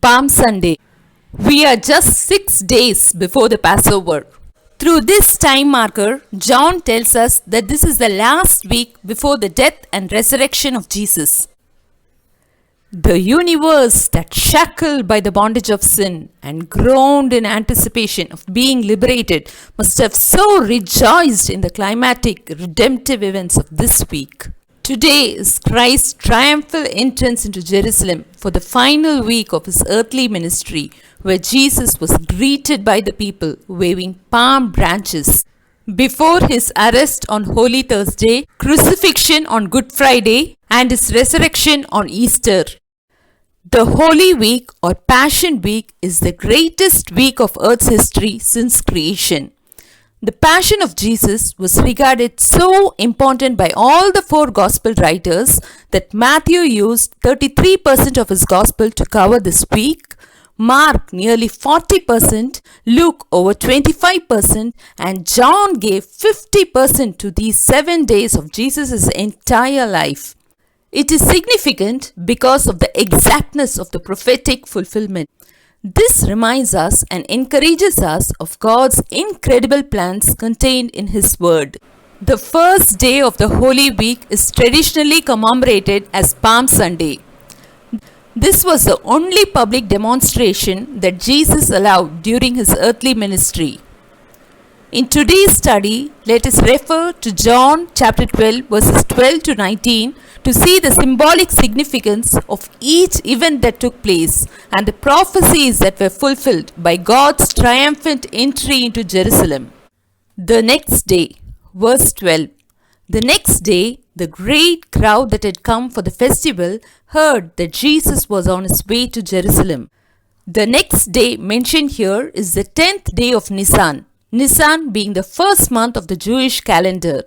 Palm Sunday. We are just 6 days before the Passover. Through this time marker, John tells us that this is the last week before the death and resurrection of Jesus. The universe that shackled by the bondage of sin and groaned in anticipation of being liberated must have so rejoiced in the climatic redemptive events of this week. Today is Christ's triumphal entrance into Jerusalem for the final week of his earthly ministry, where Jesus was greeted by the people waving palm branches. Before his arrest on Holy Thursday, crucifixion on Good Friday, and his resurrection on Easter. The Holy Week or Passion Week is the greatest week of Earth's history since creation. The Passion of Jesus was regarded so important by all the four Gospel writers that Matthew used 33% of his Gospel to cover this week, Mark nearly 40%, Luke over 25%, and John gave 50% to these 7 days of Jesus' entire life. It is significant because of the exactness of the prophetic fulfillment. This reminds us and encourages us of God's incredible plans contained in His Word. The first day of the Holy Week is traditionally commemorated as Palm Sunday. This was the only public demonstration that Jesus allowed during His earthly ministry. In today's study, let us refer to John chapter 12 verses 12 to 19 to see the symbolic significance of each event that took place and the prophecies that were fulfilled by God's triumphant entry into Jerusalem. The next day, verse 12. The next day, the great crowd that had come for the festival heard that Jesus was on his way to Jerusalem. The next day mentioned here is the 10th day of Nisan. Nisan being the first month of the Jewish calendar.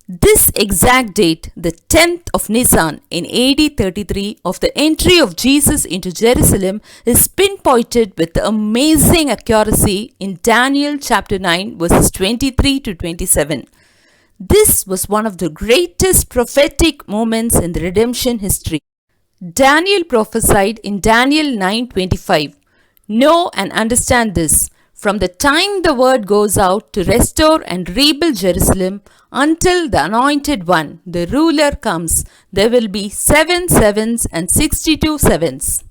This exact date, the 10th of Nisan in AD 33 of the entry of Jesus into Jerusalem is pinpointed with amazing accuracy in Daniel chapter 9 verses 23 to 27. This was one of the greatest prophetic moments in the redemption history. Daniel prophesied in Daniel 9:25. Know and understand this. From the time the word goes out to restore and rebuild Jerusalem until the Anointed One, the ruler, comes, there will be 7 sevens and 62 sevens.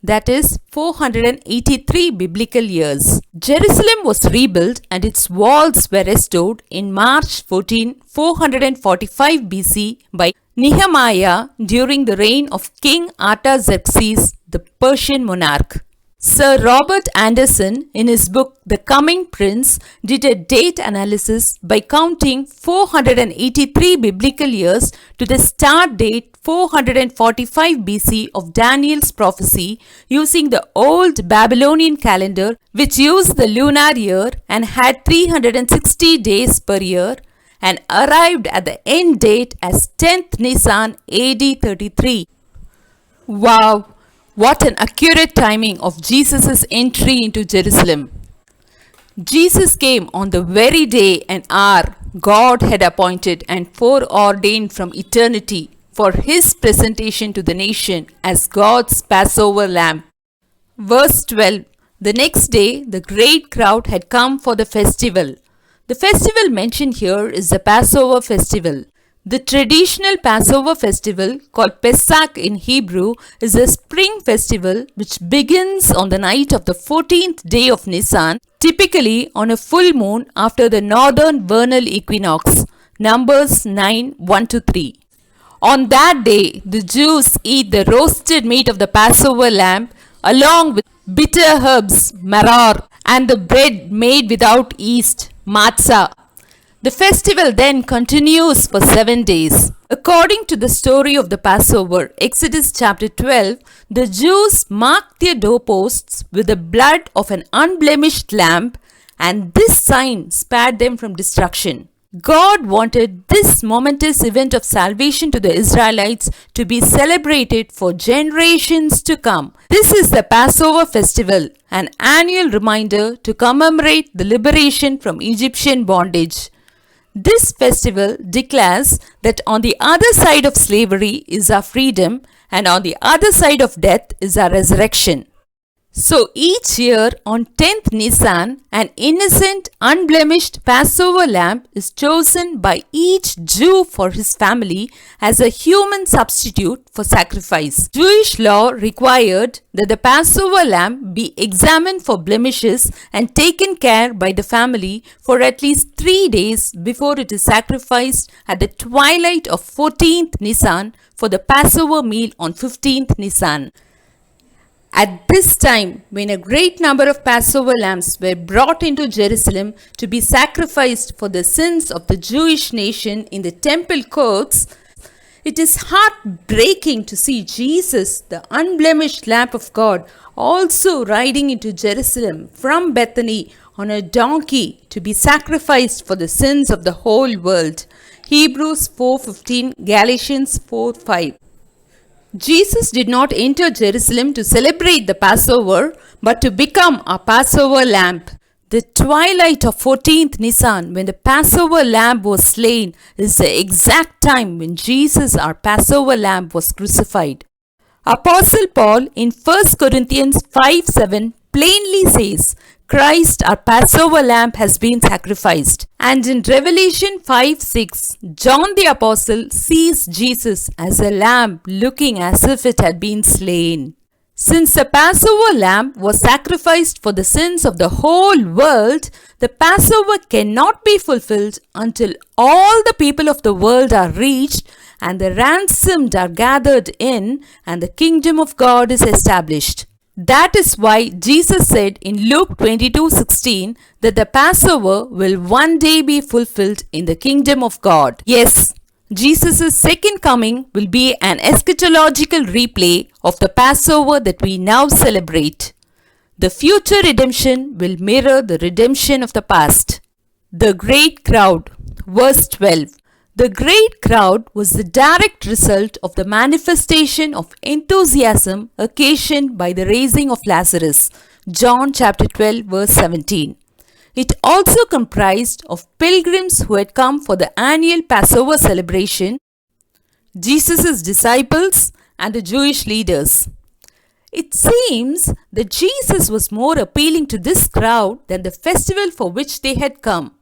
That is 483 biblical years. Jerusalem was rebuilt and its walls were restored in March 14, 445 BC by Nehemiah during the reign of King Artaxerxes, the Persian monarch. Sir Robert Anderson, in his book The Coming Prince, did a date analysis by counting 483 biblical years to the start date 445 BC of Daniel's prophecy using the old Babylonian calendar, which used the lunar year and had 360 days per year, and arrived at the end date as 10th Nisan AD 33. Wow! What an accurate timing of Jesus' entry into Jerusalem. Jesus came on the very day and hour God had appointed and foreordained from eternity for his presentation to the nation as God's Passover lamb. Verse 12. The next day, the great crowd had come for the festival. The festival mentioned here is the Passover festival. The traditional Passover festival, called Pesach in Hebrew, is a spring festival which begins on the night of the 14th day of Nisan, typically on a full moon after the northern vernal equinox, Numbers 9:1-3. On that day, the Jews eat the roasted meat of the Passover lamb along with bitter herbs, maror, and the bread made without yeast, matzah. The festival then continues for 7 days. According to the story of the Passover, Exodus chapter 12, the Jews marked their doorposts with the blood of an unblemished lamb, and this sign spared them from destruction. God wanted this momentous event of salvation to the Israelites to be celebrated for generations to come. This is the Passover festival, an annual reminder to commemorate the liberation from Egyptian bondage. This festival declares that on the other side of slavery is our freedom, and on the other side of death is our resurrection. So each year on 10th Nisan, an innocent, unblemished Passover lamb is chosen by each Jew for his family as a human substitute for sacrifice. Jewish law required that the Passover lamb be examined for blemishes and taken care by the family for at least 3 days before it is sacrificed at the twilight of 14th Nisan for the Passover meal on 15th Nisan. At this time, when a great number of Passover lambs were brought into Jerusalem to be sacrificed for the sins of the Jewish nation in the temple courts, it is heartbreaking to see Jesus, the unblemished Lamb of God, also riding into Jerusalem from Bethany on a donkey to be sacrificed for the sins of the whole world. Hebrews 4:15, Galatians 4:5. Jesus did not enter Jerusalem to celebrate the Passover, but to become our Passover lamb. The twilight of 14th Nisan, when the Passover lamb was slain, is the exact time when Jesus, our Passover lamb, was crucified. Apostle Paul in 1 Corinthians 5:7 plainly says, Christ, our Passover lamb, has been sacrificed. And in Revelation 5:6, John the Apostle sees Jesus as a lamb looking as if it had been slain. Since the Passover lamb was sacrificed for the sins of the whole world, the Passover cannot be fulfilled until all the people of the world are reached and the ransomed are gathered in and the kingdom of God is established. That is why Jesus said in Luke 22:16 that the Passover will one day be fulfilled in the kingdom of God. Yes, Jesus' second coming will be an eschatological replay of the Passover that we now celebrate. The future redemption will mirror the redemption of the past. The great crowd, verse 12. The great crowd was the direct result of the manifestation of enthusiasm occasioned by the raising of Lazarus. John chapter 12 verse 17. It also comprised of pilgrims who had come for the annual Passover celebration, Jesus' disciples and the Jewish leaders. It seems that Jesus was more appealing to this crowd than the festival for which they had come.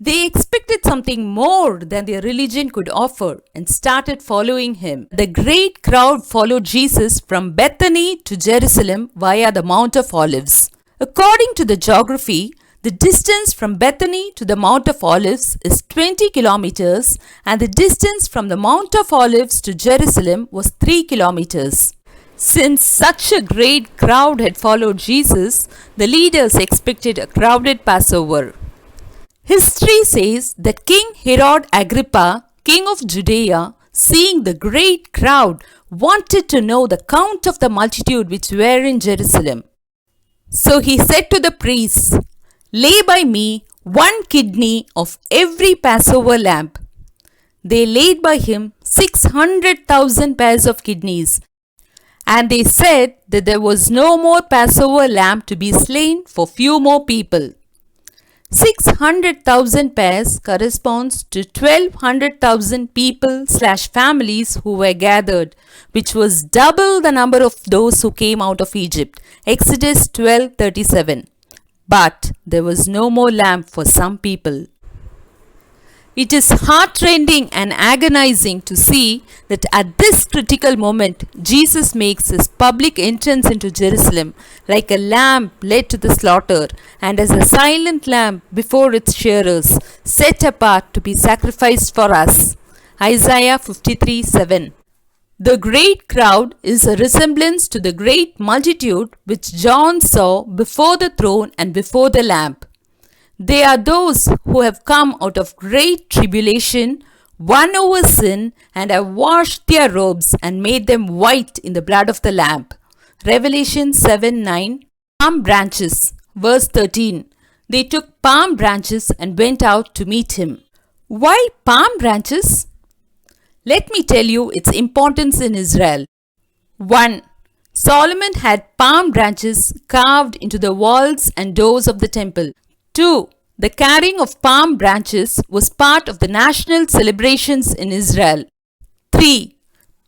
They expected something more than their religion could offer and started following him. The great crowd followed Jesus from Bethany to Jerusalem via the Mount of Olives. According to the geography, the distance from Bethany to the Mount of Olives is 20 kilometers and the distance from the Mount of Olives to Jerusalem was 3 kilometers. Since such a great crowd had followed Jesus, the leaders expected a crowded Passover. History says that King Herod Agrippa, king of Judea, seeing the great crowd, wanted to know the count of the multitude which were in Jerusalem. So he said to the priests, "Lay by me 1 kidney of every Passover lamb." They laid by him 600,000 pairs of kidneys. And they said that there was no more Passover lamb to be slain for few more people. 600,000 pairs corresponds to 1,200,000 people/families who were gathered, which was double the number of those who came out of Egypt. Exodus 12:37. But there was no more lamb for some people. It is heartrending and agonizing to see that at this critical moment, Jesus makes his public entrance into Jerusalem like a lamb led to the slaughter and as a silent lamb before its shearers, set apart to be sacrificed for us. Isaiah 53:7. The great crowd is a resemblance to the great multitude which John saw before the throne and before the Lamb. They are those who have come out of great tribulation, won over sin, and have washed their robes and made them white in the blood of the Lamb. Revelation 7:9. Palm branches, verse 13. They took palm branches and went out to meet him. Why palm branches? Let me tell you its importance in Israel. 1. Solomon had palm branches carved into the walls and doors of the temple. 2. The carrying of palm branches was part of the national celebrations in Israel. 3.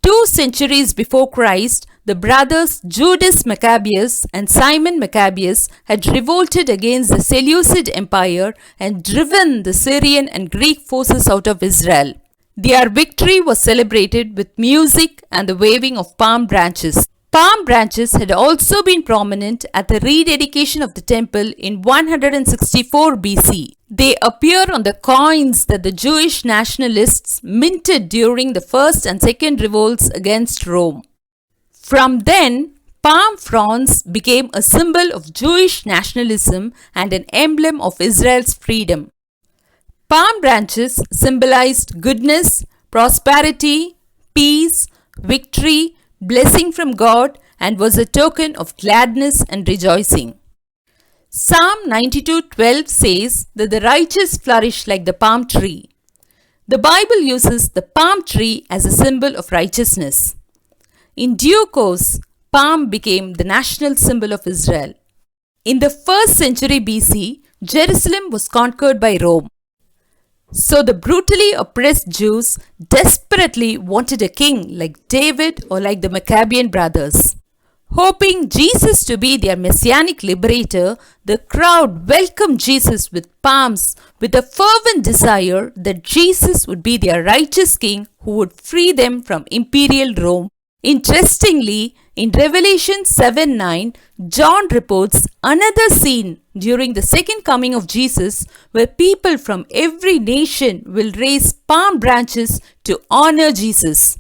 2 centuries before Christ, the brothers Judas Maccabeus and Simon Maccabeus had revolted against the Seleucid Empire and driven the Syrian and Greek forces out of Israel. Their victory was celebrated with music and the waving of palm branches. Palm branches had also been prominent at the rededication of the temple in 164 BC. They appear on the coins that the Jewish nationalists minted during the first and second revolts against Rome. From then, palm fronds became a symbol of Jewish nationalism and an emblem of Israel's freedom. Palm branches symbolized goodness, prosperity, peace, victory, blessing from God, and was a token of gladness and rejoicing. Psalm 92:12 says that the righteous flourish like the palm tree. The Bible uses the palm tree as a symbol of righteousness. In due course, palm became the national symbol of Israel. In the 1st century BC, Jerusalem was conquered by Rome. So the brutally oppressed Jews desperately wanted a king like David or like the Maccabean brothers. Hoping Jesus to be their messianic liberator, the crowd welcomed Jesus with palms with a fervent desire that Jesus would be their righteous king who would free them from imperial Rome. Interestingly, in Revelation 7:9, John reports another scene during the second coming of Jesus where people from every nation will raise palm branches to honor Jesus.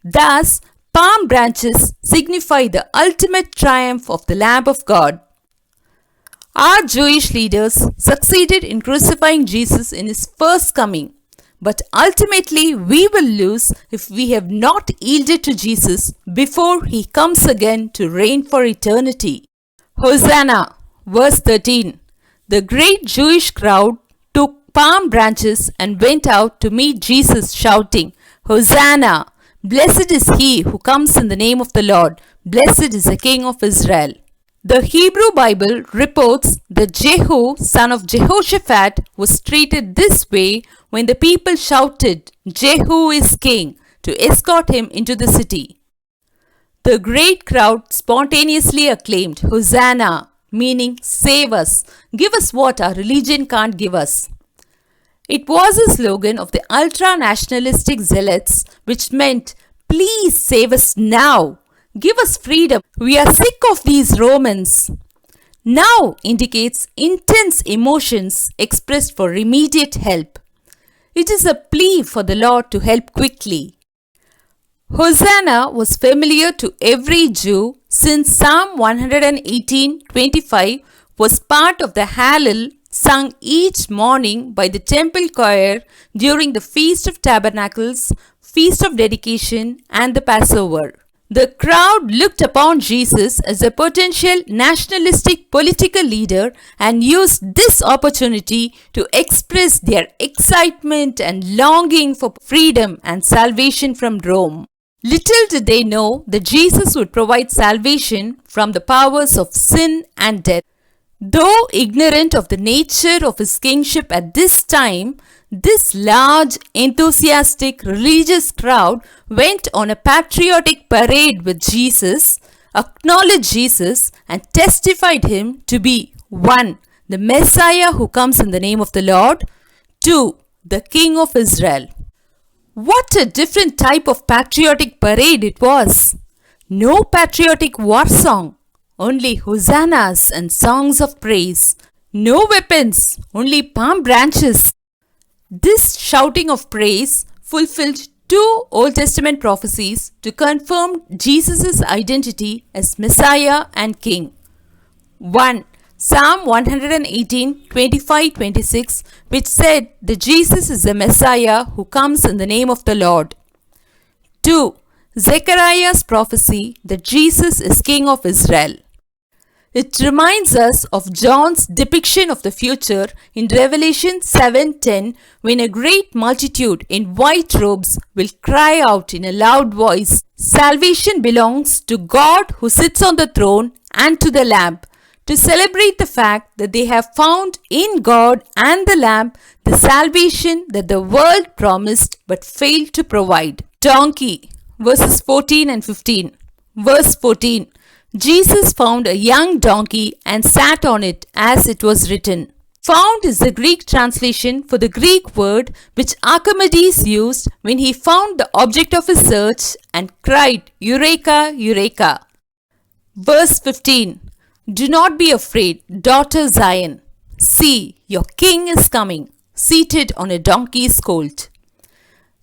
Thus, palm branches signify the ultimate triumph of the Lamb of God. Our Jewish leaders succeeded in crucifying Jesus in his first coming. But ultimately, we will lose if we have not yielded to Jesus before he comes again to reign for eternity. Hosanna, verse 13. The great Jewish crowd took palm branches and went out to meet Jesus, shouting, Hosanna! Blessed is he who comes in the name of the Lord. Blessed is the King of Israel. The Hebrew Bible reports that Jehu, son of Jehoshaphat, was treated this way when the people shouted, Jehu is king, to escort him into the city. The great crowd spontaneously acclaimed, Hosanna, meaning save us, give us what our religion can't give us. It was a slogan of the ultra-nationalistic zealots, which meant, please save us now. Give us freedom. We are sick of these Romans. Now indicates intense emotions expressed for immediate help. It is a plea for the Lord to help quickly. Hosanna was familiar to every Jew since Psalm 118:25 was part of the Hallel sung each morning by the temple choir during the Feast of Tabernacles, Feast of Dedication, and the Passover. The crowd looked upon Jesus as a potential nationalistic political leader and used this opportunity to express their excitement and longing for freedom and salvation from Rome. Little did they know that Jesus would provide salvation from the powers of sin and death. Though ignorant of the nature of his kingship at this time, this large, enthusiastic religious crowd went on a patriotic parade with Jesus, acknowledged Jesus, and testified him to be 1. The Messiah who comes in the name of the Lord, 2. The King of Israel. What a different type of patriotic parade it was! No patriotic war song, only hosannas and songs of praise. No weapons, only palm branches. This shouting of praise fulfilled 2 Old Testament prophecies to confirm Jesus' identity as Messiah and King. 1. Psalm 118:25-26, which said that Jesus is the Messiah who comes in the name of the Lord. 2. Zechariah's prophecy that Jesus is King of Israel. It reminds us of John's depiction of the future in Revelation 7:10, when a great multitude in white robes will cry out in a loud voice, Salvation belongs to God who sits on the throne and to the Lamb, to celebrate the fact that they have found in God and the Lamb the salvation that the world promised but failed to provide. Donkey, verses 14 and 15. Verse 14. Jesus found a young donkey and sat on it, as it was written. Found is the Greek translation for the Greek word which Archimedes used when he found the object of his search and cried, Eureka, Eureka. Verse 15. Do not be afraid, daughter Zion. See, your king is coming, seated on a donkey's colt.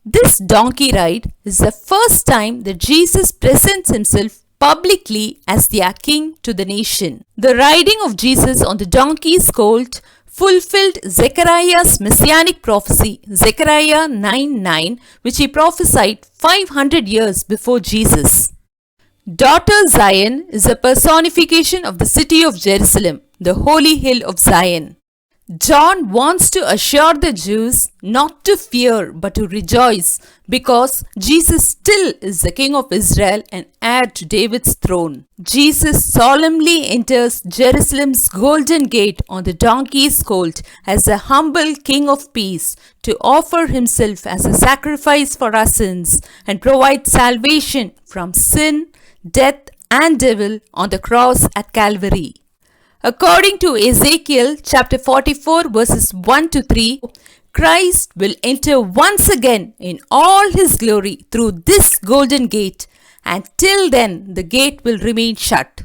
This donkey ride is the first time that Jesus presents himself publicly as their king to the nation. The riding of Jesus on the donkey's colt fulfilled Zechariah's messianic prophecy, Zechariah 9:9, which he prophesied 500 years before Jesus. Daughter Zion is a personification of the city of Jerusalem, the holy hill of Zion. John wants to assure the Jews not to fear but to rejoice because Jesus still is the King of Israel and heir to David's throne. Jesus solemnly enters Jerusalem's golden gate on the donkey's colt as a humble King of peace to offer himself as a sacrifice for our sins and provide salvation from sin, death and devil on the cross at Calvary. According to Ezekiel chapter 44 verses 1 to 3, Christ will enter once again in all his glory through this golden gate, and till then the gate will remain shut.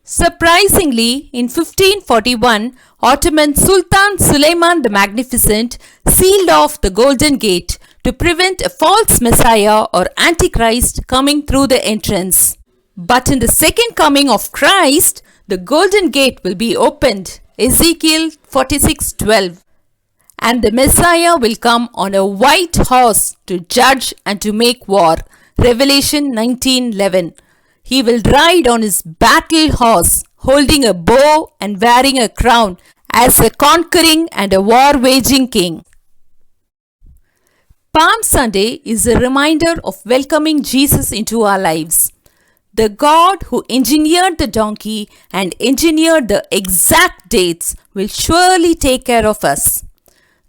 Surprisingly, in 1541, Ottoman Sultan Suleiman the Magnificent sealed off the golden gate to prevent a false Messiah or Antichrist coming through the entrance. But in the second coming of Christ, the golden gate will be opened, Ezekiel 46:12, and the Messiah will come on a white horse to judge and to make war, Revelation 19:11. He will ride on his battle horse, holding a bow and wearing a crown as a conquering and a war-waging king. Palm Sunday is a reminder of welcoming Jesus into our lives. The God who engineered the donkey and engineered the exact dates will surely take care of us.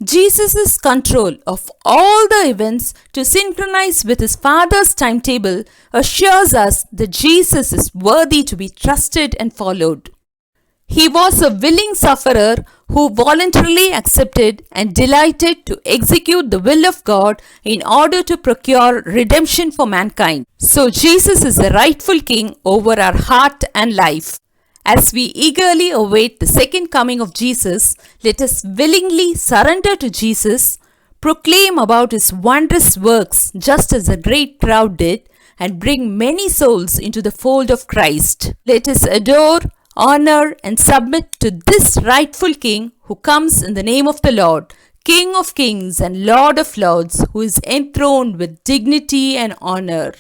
Jesus' control of all the events to synchronize with his Father's timetable assures us that Jesus is worthy to be trusted and followed. He was a willing sufferer who voluntarily accepted and delighted to execute the will of God in order to procure redemption for mankind. So Jesus is the rightful King over our heart and life. As we eagerly await the second coming of Jesus, let us willingly surrender to Jesus, proclaim about his wondrous works just as a great crowd did, and bring many souls into the fold of Christ. Let us adore, honor and submit to this rightful King who comes in the name of the Lord, King of kings and Lord of lords, who is enthroned with dignity and honor.